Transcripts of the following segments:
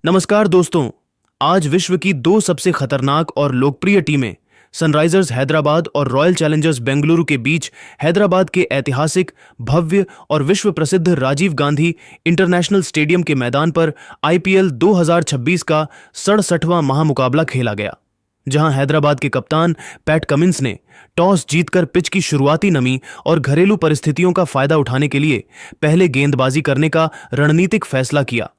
नमस्कार दोस्तों। आज विश्व की दो सबसे खतरनाक और लोकप्रिय टीमें सनराइजर्स हैदराबाद और रॉयल चैलेंजर्स बेंगलुरु के बीच हैदराबाद के ऐतिहासिक, भव्य और विश्व प्रसिद्ध राजीव गांधी इंटरनेशनल स्टेडियम के मैदान पर आईपीएल 2026 का 67वां महामुकाबला खेला गया, जहां हैदराबाद के कप्तान पैट कमिंस ने टॉस जीतकर पिच की शुरुआती नमी और घरेलू परिस्थितियों का फायदा उठाने के लिए पहले गेंदबाजी करने का रणनीतिक फैसला किया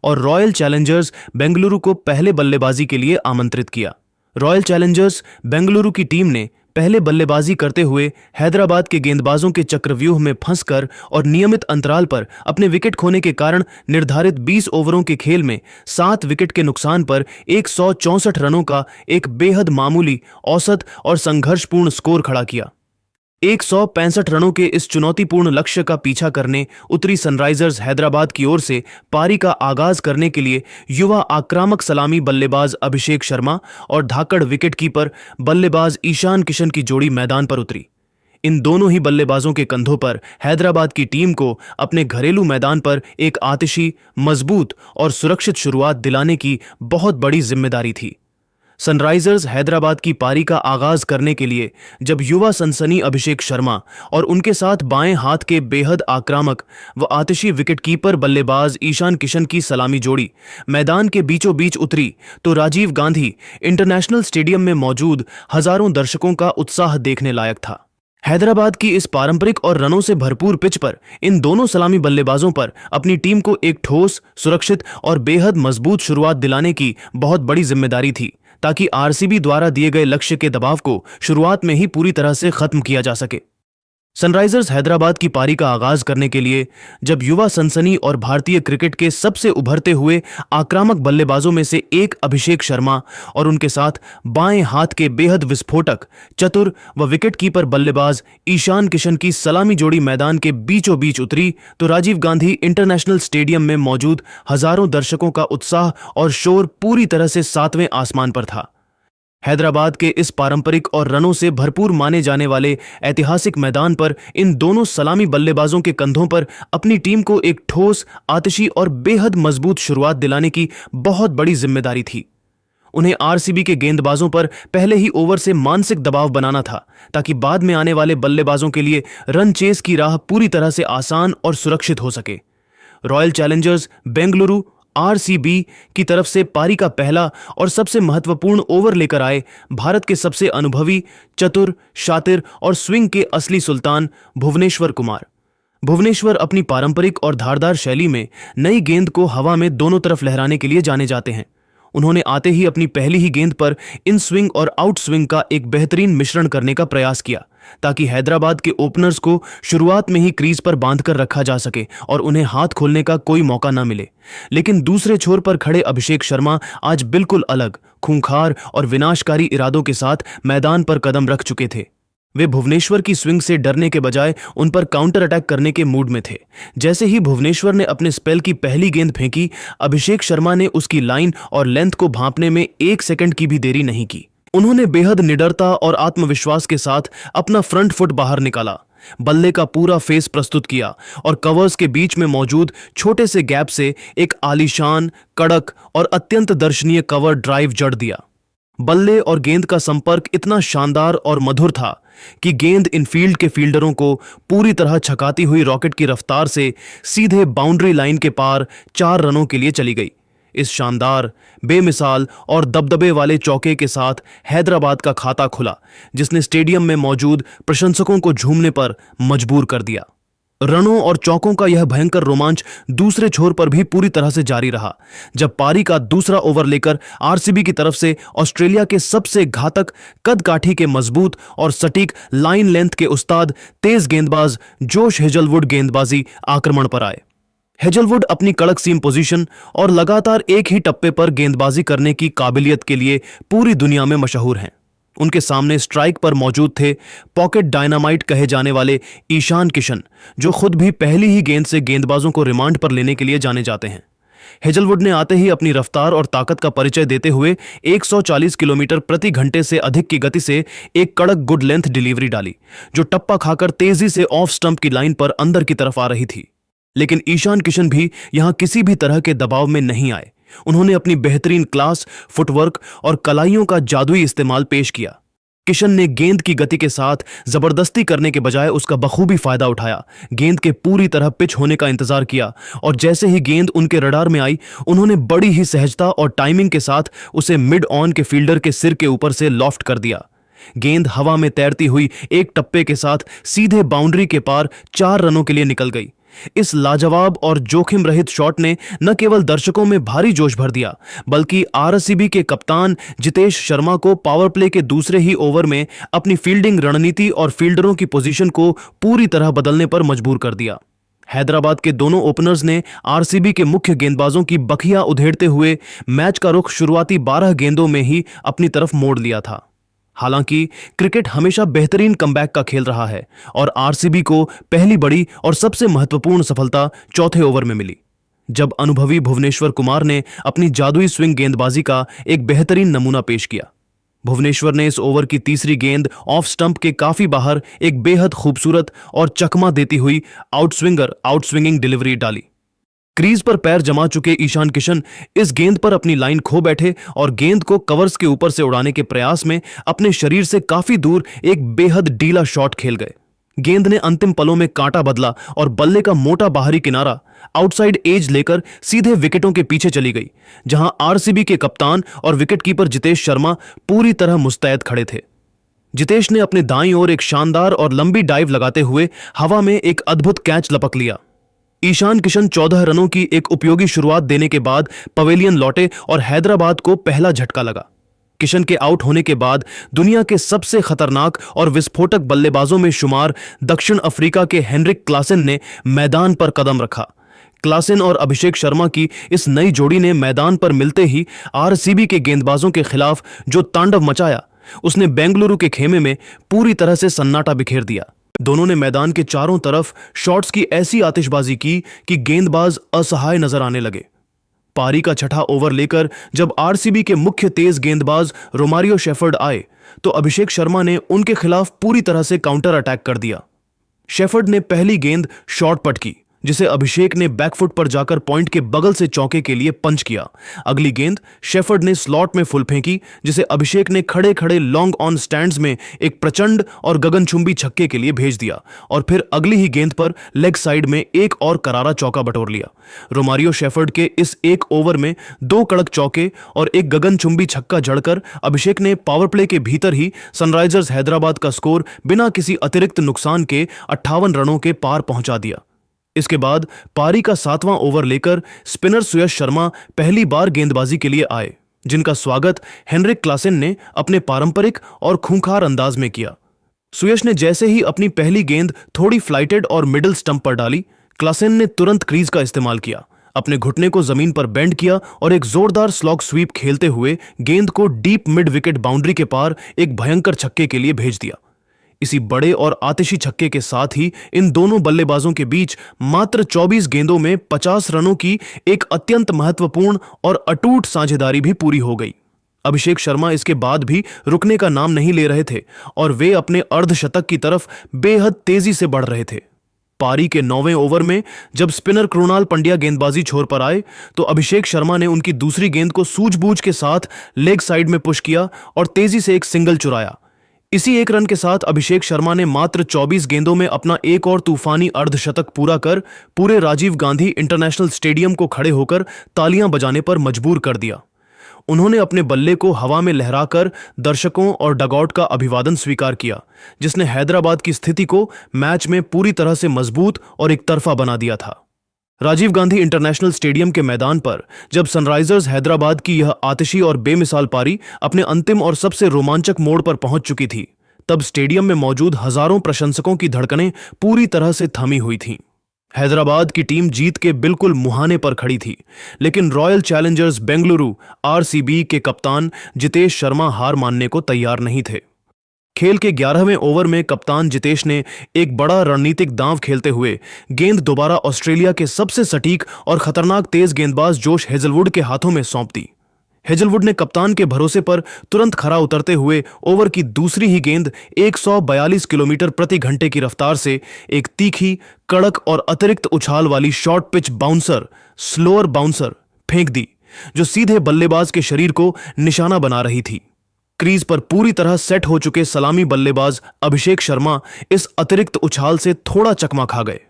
और रॉयल चैलेंजर्स बेंगलुरु को पहले बल्लेबाजी के लिए आमंत्रित किया। रॉयल चैलेंजर्स बेंगलुरु की टीम ने पहले बल्लेबाजी करते हुए हैदराबाद के गेंदबाजों के चक्रव्यूह में फंसकर और नियमित अंतराल पर अपने विकेट खोने के कारण निर्धारित 20 ओवरों के खेल में 7 विकेट के नुकसान पर 164 रनों का एक बेहद मामूली, औसत और संघर्षपूर्ण स्कोर खड़ा किया। 165 रनों के इस चुनौतीपूर्ण लक्ष्य का पीछा करने उतरी सनराइजर्स हैदराबाद की ओर से पारी का आगाज करने के लिए युवा आक्रामक सलामी बल्लेबाज अभिषेक शर्मा और धाकड़ विकेटकीपर बल्लेबाज ईशान किशन की जोड़ी मैदान पर उतरी। इन दोनों ही बल्लेबाजों के कंधों पर हैदराबाद की टीम को अपने घरेलू मैदान पर एक आतिशी, मजबूत और सुरक्षित शुरुआत दिलाने की बहुत बड़ी जिम्मेदारी थी। सनराइजर्स हैदराबाद की पारी का आगाज करने के लिए जब युवा सनसनी अभिषेक शर्मा और उनके साथ बाएं हाथ के बेहद आक्रामक व आतिशी विकेटकीपर बल्लेबाज ईशान किशन की सलामी जोड़ी मैदान के बीचों बीच उतरी तो राजीव गांधी इंटरनेशनल स्टेडियम में मौजूद हजारों दर्शकों का उत्साह देखने लायक था। हैदराबाद की इस पारंपरिक और रनों से भरपूर पिच पर इन दोनों सलामी बल्लेबाजों पर अपनी टीम को एक ठोस, सुरक्षित और बेहद मजबूत शुरुआत दिलाने की बहुत बड़ी जिम्मेदारी थी, ताकि आरसीबी द्वारा दिए गए लक्ष्य के दबाव को शुरुआत में ही पूरी तरह से खत्म किया जा सके। सनराइजर्स हैदराबाद की पारी का आगाज करने के लिए जब युवा सनसनी और भारतीय क्रिकेट के सबसे उभरते हुए आक्रामक बल्लेबाजों में से एक अभिषेक शर्मा और उनके साथ बाएं हाथ के बेहद विस्फोटक, चतुर व विकेटकीपर बल्लेबाज ईशान किशन की सलामी जोड़ी मैदान के बीचों बीच उतरी तो राजीव गांधी इंटरनेशनल स्टेडियम में मौजूद हजारों दर्शकों का उत्साह और शोर पूरी तरह से 7वें आसमान पर था। हैदराबाद के इस पारंपरिक और रनों से भरपूर माने जाने वाले ऐतिहासिक मैदान पर इन दोनों सलामी बल्लेबाजों के कंधों पर अपनी टीम को एक ठोस, आतिशी और बेहद मजबूत शुरुआत दिलाने की बहुत बड़ी जिम्मेदारी थी। उन्हें आरसीबी के गेंदबाजों पर पहले ही ओवर से मानसिक दबाव बनाना था, ताकि बाद में आने वाले बल्लेबाजों के लिए रन चेस की राह पूरी तरह से आसान और सुरक्षित हो सके। रॉयल चैलेंजर्स बेंगलुरु आरसीबी की तरफ से पारी का पहला और सबसे महत्वपूर्ण ओवर लेकर आए भारत के सबसे अनुभवी, चतुर, शातिर और स्विंग के असली सुल्तान भुवनेश्वर कुमार। भुवनेश्वर अपनी पारंपरिक और धारदार शैली में नई गेंद को हवा में दोनों तरफ लहराने के लिए जाने जाते हैं। उन्होंने आते ही अपनी पहली ही गेंद पर इन स्विंग और आउट स्विंग का एक बेहतरीन मिश्रण करने का प्रयास किया, ताकि हैदराबाद के ओपनर्स को शुरुआत में ही क्रीज पर बांधकर रखा जा सके और उन्हें हाथ खोलने का कोई मौका न मिले। लेकिन दूसरे छोर पर खड़े अभिषेक शर्मा आज बिल्कुल अलग, खूंखार और विनाशकारी इरादों के साथ मैदान पर कदम रख चुके थे। वे भुवनेश्वर की स्विंग से डरने के बजाय उन पर काउंटर अटैक करने के मूड में थे। जैसे ही भुवनेश्वर ने अपने स्पेल की पहली गेंद फेंकी, अभिषेक शर्मा ने उसकी लाइन और लेंथ को भांपने में 1 सेकंड की भी देरी नहीं की। उन्होंने बेहद निडरता और आत्मविश्वास के साथ अपना फ्रंट फुट बाहर निकाला, बल्ले का पूरा फेस प्रस्तुत किया और कवर्स के बीच में मौजूद छोटे से गैप से एक आलीशान, कड़क और अत्यंत दर्शनीय कवर ड्राइव जड़ दिया। बल्ले और गेंद का संपर्क इतना शानदार और मधुर था कि गेंद इनफील्ड के फील्डरों को पूरी तरह छकाती हुई रॉकेट की रफ्तार से सीधे बाउंड्री लाइन के पार 4 रनों के लिए चली गई। इस शानदार, बेमिसाल और दबदबे वाले चौके के साथ हैदराबाद का खाता खुला, जिसने स्टेडियम में मौजूद प्रशंसकों को झूमने पर मजबूर कर दिया। रनों और चौकों का यह भयंकर रोमांच दूसरे छोर पर भी पूरी तरह से जारी रहा, जब पारी का दूसरा ओवर लेकर आरसीबी की तरफ से ऑस्ट्रेलिया के सबसे घातक, कद काठी के मजबूत और सटीक लाइन लेंथ के उस्ताद तेज गेंदबाज जोश हेजलवुड गेंदबाजी आक्रमण पर आए। हेजलवुड अपनी कड़क सीम पोजीशन और लगातार एक ही टप्पे पर गेंदबाजी करने की काबिलियत के लिए पूरी दुनिया में मशहूर हैं। उनके सामने स्ट्राइक पर मौजूद थे पॉकेट डायनामाइट कहे जाने वाले ईशान किशन, जो खुद भी पहली ही गेंद से गेंदबाजों को रिमांड पर लेने के लिए जाने जाते हैं। हेजलवुड ने आते ही अपनी रफ्तार और ताकत का परिचय देते हुए 140 किलोमीटर प्रति घंटे से अधिक की गति से एक कड़क गुड लेंथ डिलीवरी डाली, जो टप्पा खाकर तेजी से ऑफ स्टंप की लाइन पर अंदर की तरफ आ रही थी। लेकिन ईशान किशन भी यहां किसी भी तरह के दबाव में नहीं आए। उन्होंने अपनी बेहतरीन क्लास, फुटवर्क और कलाइयों का जादुई इस्तेमाल पेश किया। किशन ने गेंद की गति के साथ जबरदस्ती करने के बजाय उसका बखूबी फायदा उठाया, गेंद के पूरी तरह पिच होने का इंतजार किया और जैसे ही गेंद उनके रडार में आई, उन्होंने बड़ी ही सहजता और टाइमिंग के साथ उसे मिड ऑन के फील्डर के सिर के ऊपर से लॉफ्ट कर दिया। गेंद हवा में तैरती हुई एक टप्पे के साथ सीधे बाउंड्री के पार 4 रनों के लिए निकल गई। इस लाजवाब और जोखिम रहित शॉट ने न केवल दर्शकों में भारी जोश भर दिया, बल्कि आरसीबी के कप्तान जितेश शर्मा को पावर प्ले के दूसरे ही ओवर में अपनी फील्डिंग रणनीति और फील्डरों की पोजीशन को पूरी तरह बदलने पर मजबूर कर दिया। हैदराबाद के दोनों ओपनर्स ने आरसीबी के मुख्य गेंदबाजों की बखियां उधेड़ते हुए मैच का रुख शुरुआती 12 गेंदों में ही अपनी तरफ मोड़ लिया था। हालांकि क्रिकेट हमेशा बेहतरीन कमबैक का खेल रहा है और आरसीबी को पहली बड़ी और सबसे महत्वपूर्ण सफलता चौथे ओवर में मिली, जब अनुभवी भुवनेश्वर कुमार ने अपनी जादुई स्विंग गेंदबाजी का एक बेहतरीन नमूना पेश किया। भुवनेश्वर ने इस ओवर की तीसरी गेंद ऑफ स्टंप के काफी बाहर एक बेहद खूबसूरत और चकमा देती हुई आउटस्विंगिंग डिलीवरी डाली। क्रीज पर पैर जमा चुके ईशान किशन इस गेंद पर अपनी लाइन खो बैठे और गेंद को कवर्स के ऊपर से उड़ाने के प्रयास में अपने शरीर से काफी दूर एक बेहद ढीला शॉट खेल गए। गेंद ने अंतिम पलों में कांटा बदला और बल्ले का मोटा बाहरी किनारा आउटसाइड एज लेकर सीधे विकेटों के पीछे चली गई, जहां आरसीबी के कप्तान और विकेटकीपर जितेश शर्मा पूरी तरह मुस्तैद खड़े थे। जितेश ने अपने दाईं ओर एक शानदार और लंबी डाइव लगाते हुए हवा में एक अद्भुत कैच लपक लिया। ईशान किशन 14 रनों की एक उपयोगी शुरुआत देने के बाद पवेलियन लौटे और हैदराबाद को पहला झटका लगा। किशन के आउट होने के बाद दुनिया के सबसे खतरनाक और विस्फोटक बल्लेबाजों में शुमार दक्षिण अफ्रीका के हेनरिक क्लासेन ने मैदान पर कदम रखा। क्लासेन और अभिषेक शर्मा की इस नई जोड़ी ने मैदान पर मिलते ही आरसीबी के गेंदबाजों के खिलाफ जो तांडव मचाया, उसने बेंगलुरु के खेमे में पूरी तरह से सन्नाटा बिखेर दिया। दोनों ने मैदान के चारों तरफ शॉट्स की ऐसी आतिशबाजी की कि गेंदबाज असहाय नजर आने लगे। पारी का छठा ओवर लेकर जब आरसीबी के मुख्य तेज गेंदबाज रोमारियो शेफर्ड आए, तो अभिषेक शर्मा ने उनके खिलाफ पूरी तरह से काउंटर अटैक कर दिया। शेफर्ड ने पहली गेंद शॉर्ट पट की, जिसे अभिषेक ने बैकफुट पर जाकर पॉइंट के बगल से चौके के लिए पंच किया। अगली गेंद शेफर्ड ने स्लॉट में फुल फेंकी, जिसे अभिषेक ने खड़े खड़े लॉन्ग ऑन स्टैंड्स में एक प्रचंड और गगनचुंबी छक्के के लिए भेज दिया और फिर अगली ही गेंद पर लेग साइड में एक और करारा चौका बटोर लिया। रोमारियो शेफर्ड के इस एक ओवर में 2 कड़क चौके और एक गगनचुंबी छक्का जड़कर अभिषेक ने पावर प्ले के भीतर ही सनराइजर्स हैदराबाद का स्कोर बिना किसी अतिरिक्त नुकसान के 58 रनों के पार पहुंचा दिया। इसके बाद पारी का 7वां ओवर लेकर स्पिनर सुयश शर्मा पहली बार गेंदबाजी के लिए आए, जिनका स्वागत हेनरिक क्लासेन ने अपने पारंपरिक और खूंखार अंदाज में किया। सुयश ने जैसे ही अपनी पहली गेंद थोड़ी फ्लाइटेड और मिडिल स्टंप पर डाली, क्लासेन ने तुरंत क्रीज का इस्तेमाल किया, अपने घुटने को जमीन पर बेंड किया और एक जोरदार स्लॉग स्वीप खेलते हुए गेंद को डीप मिड विकेट बाउंड्री के पार एक भयंकर छक्के के लिए भेज दिया। इसी बड़े और आतिशी छक्के के साथ ही इन दोनों बल्लेबाजों के बीच मात्र 24 गेंदों में 50 रनों की एक अत्यंत महत्वपूर्ण और अटूट साझेदारी भी पूरी हो गई। अभिषेक शर्मा इसके बाद भी रुकने का नाम नहीं ले रहे थे और वे अपने अर्धशतक की तरफ बेहद तेजी से बढ़ रहे थे। पारी के 9वें ओवर में जब स्पिनर कृणाल पंड्या गेंदबाजी छोर पर आए, तो अभिषेक शर्मा ने उनकी दूसरी गेंद को सूझबूझ के साथ लेग साइड में पुश किया और तेजी से एक सिंगल चुराया। इसी एक रन के साथ अभिषेक शर्मा ने मात्र 24 गेंदों में अपना एक और तूफानी अर्धशतक पूरा कर पूरे राजीव गांधी इंटरनेशनल स्टेडियम को खड़े होकर तालियां बजाने पर मजबूर कर दिया। उन्होंने अपने बल्ले को हवा में लहराकर दर्शकों और डगआउट का अभिवादन स्वीकार किया, जिसने हैदराबाद की स्थिति को मैच में पूरी तरह से मजबूत और एकतरफा बना दिया था। राजीव गांधी इंटरनेशनल स्टेडियम के मैदान पर जब सनराइजर्स हैदराबाद की यह आतिशी और बेमिसाल पारी अपने अंतिम और सबसे रोमांचक मोड़ पर पहुंच चुकी थी, तब स्टेडियम में मौजूद हजारों प्रशंसकों की धड़कनें पूरी तरह से थमी हुई थीं। हैदराबाद की टीम जीत के बिल्कुल मुहाने पर खड़ी थी, लेकिन रॉयल चैलेंजर्स बेंगलुरु आरसीबी के कप्तान जितेश शर्मा हार मानने को तैयार नहीं थे। खेल के 11वें ओवर में कप्तान जितेश ने एक बड़ा रणनीतिक दांव खेलते हुए गेंद दोबारा ऑस्ट्रेलिया के सबसे सटीक और खतरनाक तेज गेंदबाज जोश हेजलवुड के हाथों में सौंप दी। हेजलवुड ने कप्तान के भरोसे पर तुरंत खरा उतरते हुए ओवर की दूसरी ही गेंद 142 किलोमीटर प्रति घंटे की रफ्तार से एक तीखी, कड़क और अतिरिक्त उछाल वाली short pitch bouncer, slower bouncer फेंक दी, जो सीधे बल्लेबाज के शरीर को निशाना बना रही थी। क्रीज पर पूरी तरह सेट हो चुके सलामी बल्लेबाज अभिषेक शर्मा इस अतिरिक्त उछाल से थोड़ा चकमा खा गए।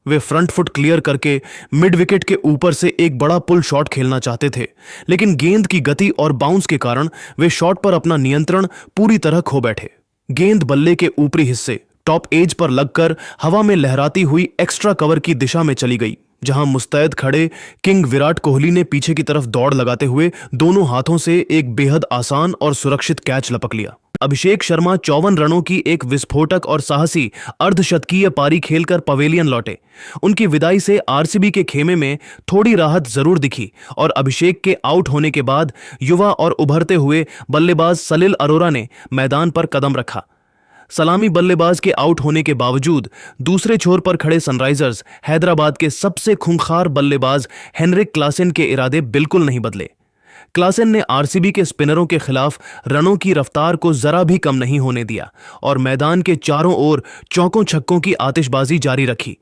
वे फ्रंट फुट क्लियर करके मिड विकेट के ऊपर से एक बड़ा पुल शॉट खेलना चाहते थे, लेकिन गेंद की गति और बाउंस के कारण वे शॉट पर अपना नियंत्रण पूरी तरह खो बैठे। गेंद बल्ले के ऊपरी हिस्से टॉप एज पर लगकर हवा में लहराती हुई एक्स्ट्रा कवर की दिशा में चली गई, जहां मुस्तैद खड़े किंग विराट कोहली ने पीछे की तरफ दौड़ लगाते हुए दोनों हाथों से एक बेहद आसान और सुरक्षित कैच लपक लिया। अभिषेक शर्मा 54 रनों की एक विस्फोटक और साहसी अर्धशतकीय पारी खेलकर पवेलियन लौटे। उनकी विदाई से आरसीबी के खेमे में थोड़ी राहत जरूर दिखी और अभिषेक के आउट होने के बाद युवा और उभरते हुए बल्लेबाज सलिल अरोरा ने मैदान पर कदम रखा। सलामी बल्लेबाज के आउट होने के बावजूद दूसरे छोर पर खड़े सनराइजर्स हैदराबाद के सबसे खूंखार बल्लेबाज हेनरिक क्लासेन के इरादे बिल्कुल नहीं बदले। क्लासेन ने आरसीबी के स्पिनरों के खिलाफ रनों की रफ्तार को जरा भी कम नहीं होने दिया और मैदान के चारों ओर चौकों छक्कों की आतिशबाजी जारी रखी।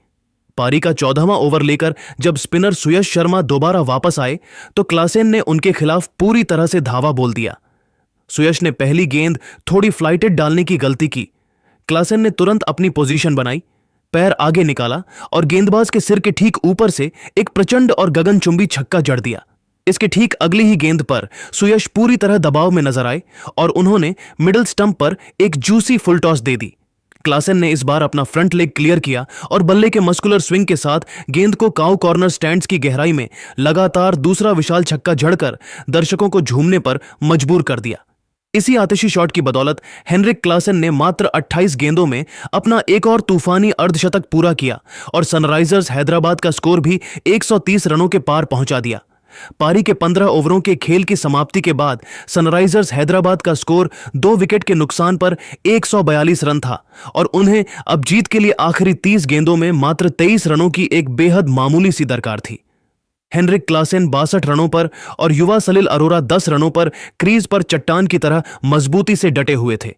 पारी का 14वां ओवर लेकर जब स्पिनर सुयश शर्मा दोबारा वापस आए तो क्लासेन ने उनके खिलाफ पूरी तरह से धावा बोल दिया। सुयश ने पहली गेंद थोड़ी फ्लाइटेड डालने की गलती की। क्लासेन ने तुरंत अपनी पोजीशन बनाई, पैर आगे निकाला और गेंदबाज के सिर के ठीक ऊपर से एक प्रचंड और गगनचुंबी छक्का जड़ दिया। इसके ठीक अगली ही गेंद पर सुयश पूरी तरह दबाव में नजर आए और उन्होंने मिडिल स्टंप पर एक जूसी फुल टॉस दे दी। क्लासेन ने इस बार अपना फ्रंट लेग क्लियर किया और बल्ले के मस्कुलर स्विंग के साथ गेंद को काउ कॉर्नर स्टैंड्स की गहराई में लगातार दूसरा विशाल छक्का जड़कर दर्शकों को झूमने पर मजबूर कर दिया। इसी आतिशी शॉट की बदौलत हेनरिक क्लासेन ने मात्र 28 गेंदों में अपना एक और तूफानी अर्धशतक पूरा किया और सनराइजर्स हैदराबाद का स्कोर भी 130 रनों के पार पहुंचा दिया। पारी के 15 ओवरों के खेल की समाप्ति के बाद सनराइजर्स हैदराबाद का स्कोर 2 विकेट के नुकसान पर 142 रन था और उन्हें अब जीत के लिए आखिरी 30 गेंदों में मात्र 23 रनों की एक बेहद मामूली सी दरकार थी। हेनरिक क्लासेन 62 रनों पर और युवा सलिल अरोरा 10 रनों पर क्रीज पर चट्टान की तरह मजबूती से डटे हुए थे।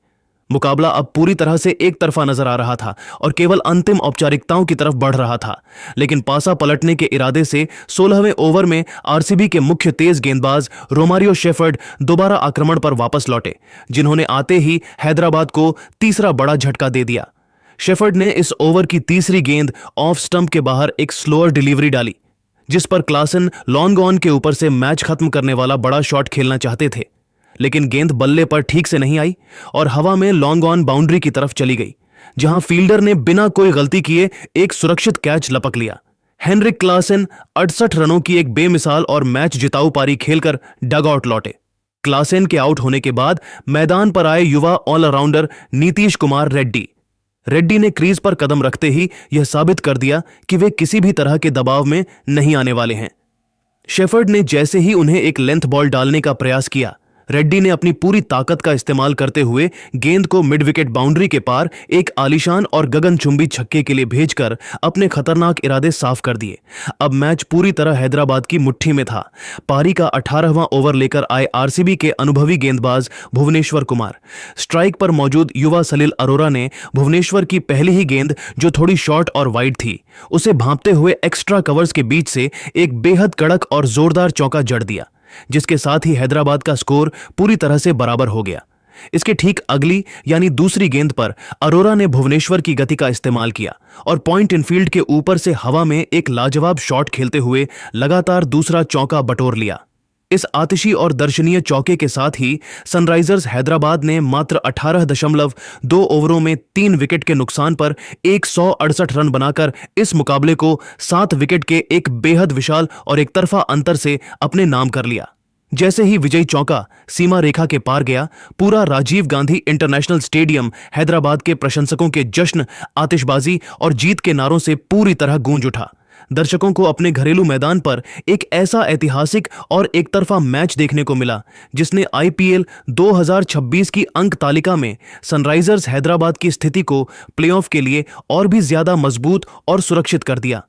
मुकाबला अब पूरी तरह से एक तरफा नजर आ रहा था और केवल अंतिम औपचारिकताओं की तरफ बढ़ रहा था, लेकिन पासा पलटने के इरादे से 16वें ओवर में आरसीबी के मुख्य तेज गेंदबाज रोमारियो शेफर्ड दोबारा आक्रमण पर वापस लौटे, जिन्होंने आते ही हैदराबाद को तीसरा बड़ा झटका दे दिया। शेफर्ड ने इस ओवर की तीसरी गेंद ऑफ स्टंप के बाहर एक स्लोअर डिलीवरी डाली, जिस पर क्लासेन लॉन्ग ऑन के ऊपर से मैच खत्म करने वाला बड़ा शॉट खेलना चाहते थे, लेकिन गेंद बल्ले पर ठीक से नहीं आई और हवा में लॉन्ग ऑन बाउंड्री की तरफ चली गई, जहां फील्डर ने बिना कोई गलती किए एक सुरक्षित कैच लपक लिया। हेनरिक क्लासेन 68 रनों की एक बेमिसाल और मैच जिताऊ पारी खेलकर डग आउट लौटे। क्लासेन के आउट होने के बाद मैदान पर आए युवा ऑलराउंडर नीतीश कुमार रेड्डी ने क्रीज पर कदम रखते ही यह साबित कर दिया कि वे किसी भी तरह के दबाव में नहीं आने वाले हैं। शेफर्ड ने जैसे ही उन्हें एक लेंथ बॉल डालने का प्रयास किया, रेड्डी ने अपनी पूरी ताकत का इस्तेमाल करते हुए गेंद को मिड विकेट बाउंड्री के पार एक आलीशान और गगनचुंबी छक्के के लिए भेजकर अपने खतरनाक इरादे साफ कर दिए। अब मैच पूरी तरह हैदराबाद की मुट्ठी में था। पारी का 18वां ओवर लेकर आए आरसीबी के अनुभवी गेंदबाज भुवनेश्वर कुमार। स्ट्राइक पर मौजूद युवा सलिल अरोरा ने भुवनेश्वर की पहली ही गेंद, जो थोड़ी शॉर्ट और वाइड थी, उसे भांपते हुए एक्स्ट्रा कवर्स के बीच से एक बेहद कड़क और जोरदार चौका जड़ दिया, जिसके साथ ही हैदराबाद का स्कोर पूरी तरह से बराबर हो गया। इसके ठीक अगली यानी दूसरी गेंद पर अरोरा ने भुवनेश्वर की गति का इस्तेमाल किया और पॉइंट इनफील्ड के ऊपर से हवा में एक लाजवाब शॉट खेलते हुए लगातार दूसरा चौका बटोर लिया। इस आतिशी और दर्शनीय चौके के साथ ही सनराइजर्स हैदराबाद ने मात्र 18.2 ओवरों में 3 विकेट के नुकसान पर 168 रन बनाकर इस मुकाबले को 7 विकेट के एक बेहद विशाल और एकतरफा अंतर से अपने नाम कर लिया। जैसे ही विजयी चौका सीमा रेखा के पार गया, पूरा राजीव गांधी इंटरनेशनल स्टेडियम हैदराबाद के प्रशंसकों के जश्न, आतिशबाजी और जीत के नारों से पूरी तरह गूंज उठा। दर्शकों को अपने घरेलू मैदान पर एक ऐसा ऐतिहासिक और एकतरफा मैच देखने को मिला जिसने आईपीएल 2026 की अंक तालिका में सनराइजर्स हैदराबाद की स्थिति को प्लेऑफ के लिए और भी ज्यादा मजबूत और सुरक्षित कर दिया।